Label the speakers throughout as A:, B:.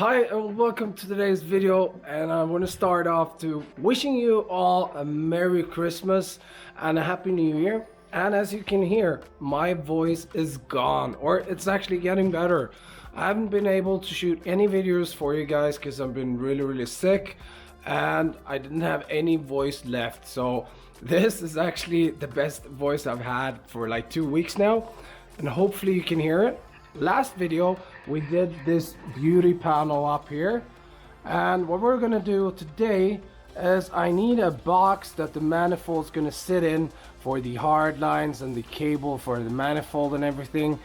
A: Hi and welcome to today's video, and I want to start off to wishing you all a Merry Christmas and a Happy New Year. And as you can hear, my voice is gone, or it's actually getting better. I haven't been able to shoot any videos for you guys because I've been really sick and I didn't have any voice left. So this is actually the best voice I've had for like 2 weeks now, and hopefully you can hear it. Last video we did this beauty panel up here, and what we're gonna do today is I need a box that the manifold is gonna sit in for the hard lines and the cable for the manifold and everything.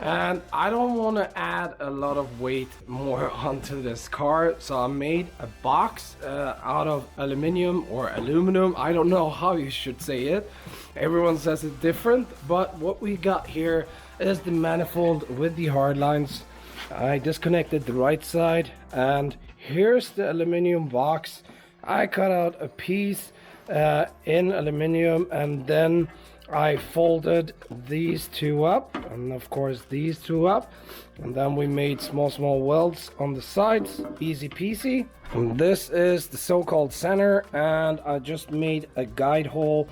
A: And I don't want to add a lot of weight more onto this car, so I made a box out of aluminum or aluminum. I don't know how you should say it, everyone says it different, but what we got here is the manifold with the hard lines. I disconnected the right side, and here's the aluminum box. I cut out a piece in aluminum, and then I folded these two up, and of course these two up, and then we made small welds on the sides, easy peasy. And this is the so-called center, and I just made a guide hole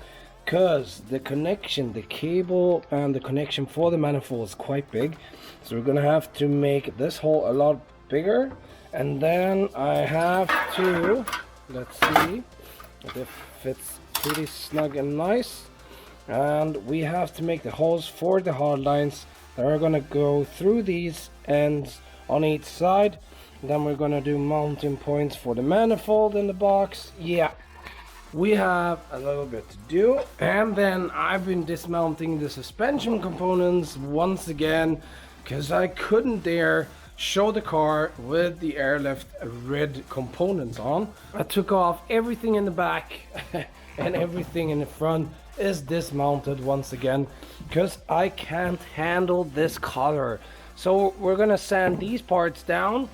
A: because the connection, the cable and the connection for the manifold is quite big, so we're gonna have to make this hole a lot bigger. And then I have to, let's see if it fits pretty snug and nice. And we have to make the holes for the hard lines that are gonna go through these ends on each side. Then we're gonna do mounting points for the manifold in the box. Yeah, we have a little bit to do. And then I've been dismounting the suspension components once again because I couldn't dare show the car with the airlift red components on. I took off everything in the back and everything in the front is dismounted once again because I can't handle this color. So we're gonna sand these parts down,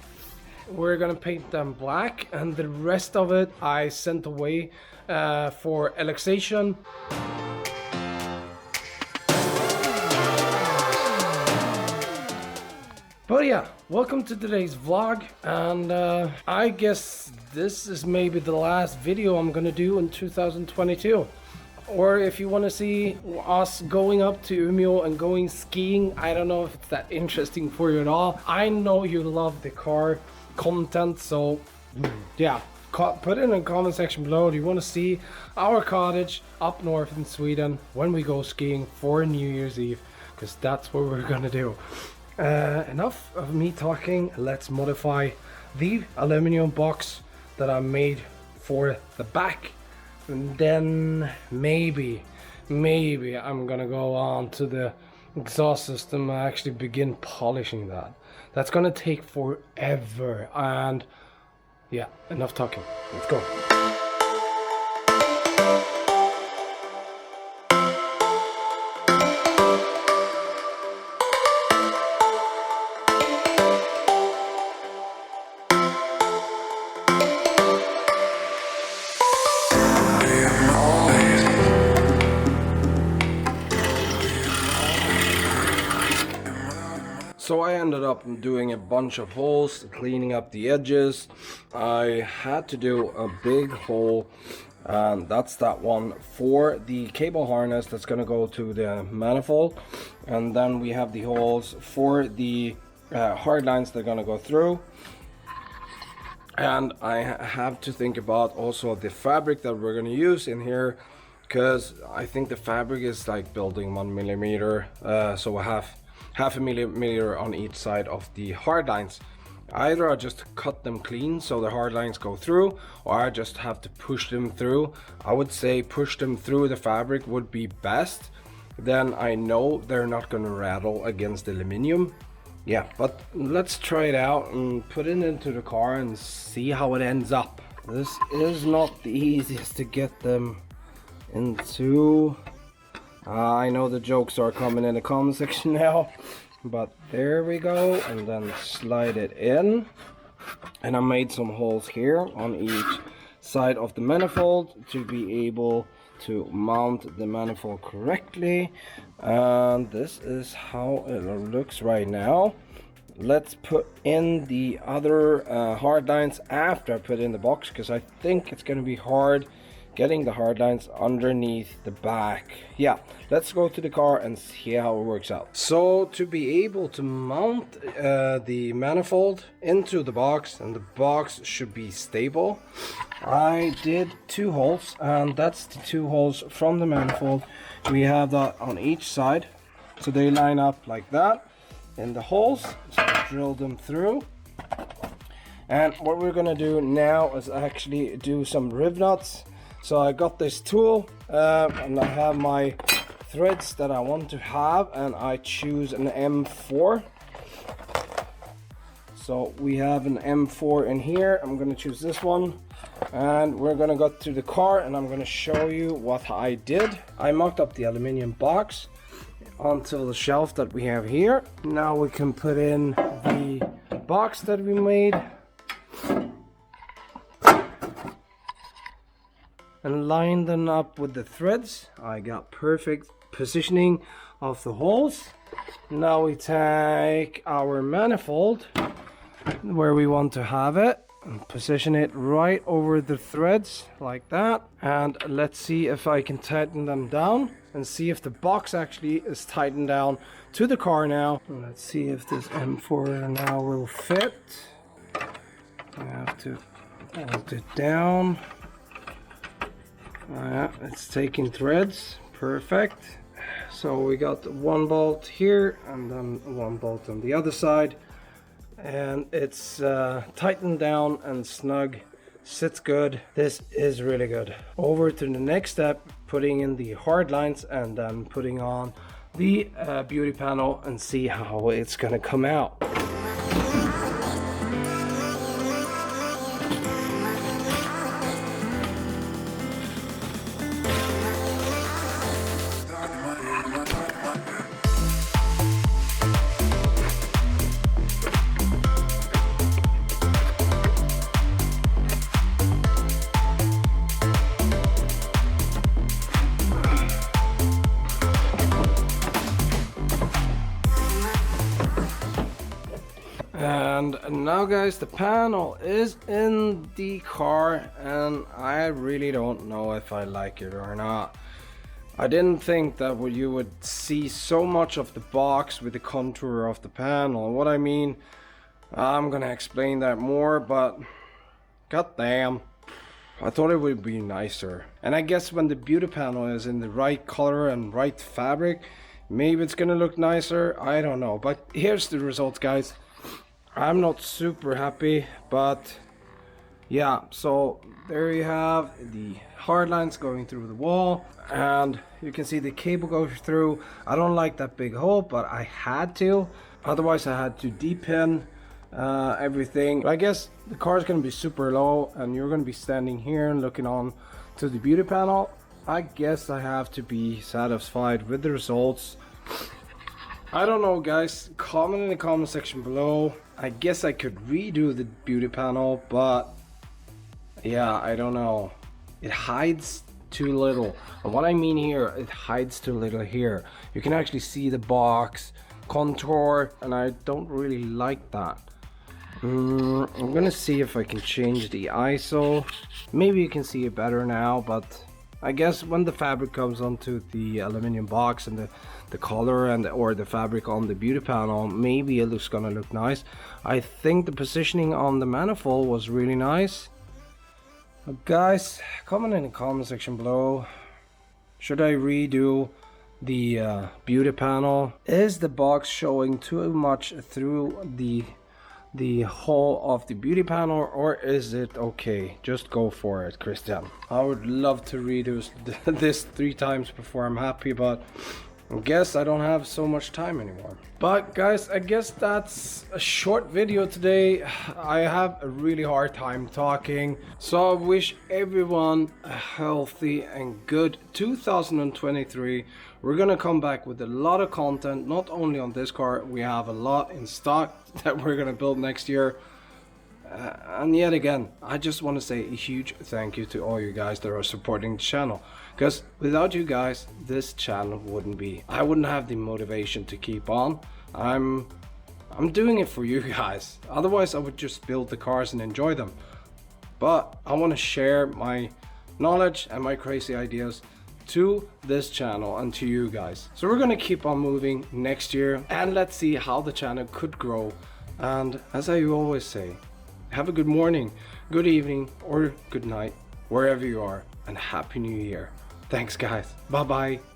A: we're gonna paint them black, and the rest of it I sent away for relaxation. But yeah, welcome to today's vlog, and I guess this is maybe the last video I'm gonna do in 2022. Or if you want to see us going up to Umeå and going skiing, I don't know if it's that interesting for you at all. I know you love the car content, so yeah, put it in the comment section below. Do you want to see our cottage up north in Sweden when we go skiing for New Year's Eve? Because that's what we're gonna do. Enough of me talking, let's modify the aluminum box that I made for the back. And then maybe I'm gonna go on to the exhaust system and actually begin polishing that. That's gonna take forever, and yeah, enough talking, let's go. So I ended up doing a bunch of holes, cleaning up the edges. I had to do a big hole, and that's that one for the cable harness that's gonna go to the manifold. And then we have the holes for the hard lines that are gonna go through. And I have to think about also the fabric that we're gonna use in here, because I think the fabric is like building 1 millimeter, so I have half a millimeter on each side of the hard lines. Either I just cut them clean so the hard lines go through, or I just have to push them through. I would say push them through the fabric would be best. Then I know they're not gonna rattle against the aluminum. Yeah, but let's try it out and put it into the car and see how it ends up. This is not the easiest to get them into. I know the jokes are coming in the comment section now, but there we go, and then slide it in. And I made some holes here on each side of the manifold to be able to mount the manifold correctly. And this is how it looks right now. let's put in the other hard lines after I put in the box, because I think it's going to be hard getting the hard lines underneath the back. Yeah, let's go to the car and see how it works out. So to be able to mount the manifold into the box, and the box should be stable, I did 2 holes, and that's the 2 holes from the manifold. We have that on each side, so they line up like that in the holes. So I drilled them through. And what we're gonna do now is actually do some rib nuts. So I got this tool, and I have my threads that I want to have, and I choose an M4. So we have an M4 in here. I'm gonna choose this one, and we're gonna go to the car, and I'm gonna show you what I did. I mocked up the aluminium box onto the shelf that we have here. Now we can put in the box that we made and line them up with the threads. I got perfect positioning of the holes. Now we take our manifold where we want to have it and position it right over the threads like that. And let's see if I can tighten them down and see if the box actually is tightened down to the car now. Let's see if this M4 now will fit. I have to bolt it down. It's taking threads. Perfect. So we got 1 bolt here and then 1 bolt on the other side, and it's tightened down and snug, sits good. This is really good. Over to the next step, putting in the hard lines and then putting on the beauty panel and see how it's gonna come out. And now guys, the panel is in the car, and I really don't know if I like it or not. I didn't think that you would see so much of the box with the contour of the panel. What I mean, I'm gonna explain that more, but goddamn, I thought it would be nicer. And I guess when the beauty panel is in the right color and right fabric, maybe it's gonna look nicer. I don't know, but here's the results, guys. I'm not super happy, but yeah, so there you have the hard lines going through the wall, and you can see the cable goes through. I don't like that big hole, but I had to, otherwise I had to de-pin everything. But I guess the car is going to be super low, and you're going to be standing here and looking on to the beauty panel. I guess I have to be satisfied with the results. I don't know, guys, comment in the comment section below. I guess I could redo the beauty panel, but yeah, I don't know. It hides too little. And what I mean here, it hides too little here. You can actually see the box contour, and I don't really like that. I'm gonna see if I can change the ISO. Maybe you can see it better now, but I guess when the fabric comes onto the aluminum box and the color and or the fabric on the beauty panel, maybe it looks gonna look nice. I think the positioning on the manifold was really nice. But guys, comment in the comment section below. Should I redo the beauty panel? Is the box showing too much through the hole of the beauty panel, or is it okay? Just go for it, Christian. I would love to redo this 3 times before I'm happy, but I guess I don't have so much time anymore. But guys, I guess that's a short video today. I have a really hard time talking, so I wish everyone a healthy and good 2023. We're gonna come back with a lot of content, not only on this car. We have a lot in stock that we're gonna build next year. And yet again, I just want to say a huge thank you to all you guys that are supporting the channel, because without you guys, this channel wouldn't be. I wouldn't have the motivation to keep on. I'm I'm doing it for you guys. Otherwise I would just build the cars and enjoy them. But I want to share my knowledge and my crazy ideas to this channel and to you guys. So we're gonna keep on moving next year, and let's see how the channel could grow. And as I always say, have a good morning, good evening, or good night, wherever you are, and Happy New Year. Thanks guys. Bye bye.